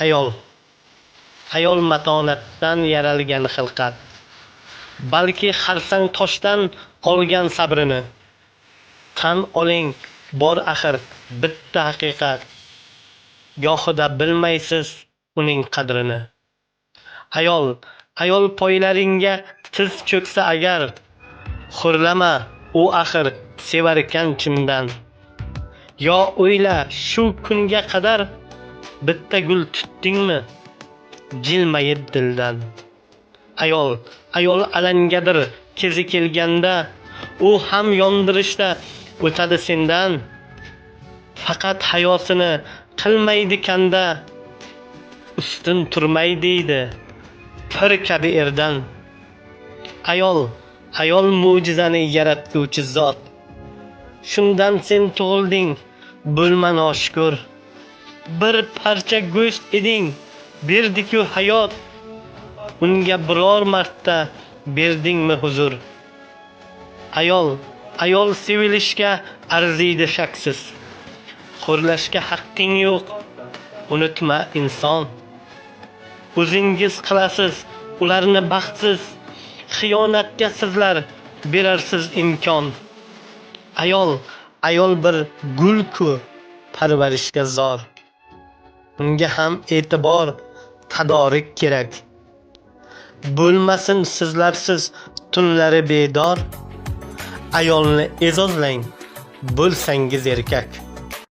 Ayol. Ayol matonatdan yaralgan xilqat. Balki xarsang toshdan qolgan sabrini. Tan oling, bor axir bitta haqiqat. Gohida bilmaysiz uning qadrini. Ayol poylaringga tiz cho'ksa agar, xo'rlama, u axir sevarkan chindan. Yo o'yla, shu kunga qadar bitta gul tutdingmi, jilmayib dildan. Ayol alangadir kezi kelganda, u ham yondirishda o'tadi sendan. Faqat hayosini qilmaydi kanda, ustun turmay deydi pir kabi erdan. Ayol mo'jizani yaratuvchi zot. Shundan sen tug'ilding, bo'lma noshukur. Bir parcha go'sht eding, berdi-ku hayot. Unga biror marta berdingmi huzur? Ayol sevilishga arziydi shaksiz. Xo'rlashga haqqing yo'q, unutma inson. O'zingiz qilasiz ularni baxtsiz, xiyonatga sizlar berarsiz imkon. Ayol bir gul-ku, parvarishga zor. Unga ham e'tibor, tadorik kerak. Bo'lmasin sizlarsiz tunlari bedor. Ayolni e'zozlang, bo'lsangiz erkak.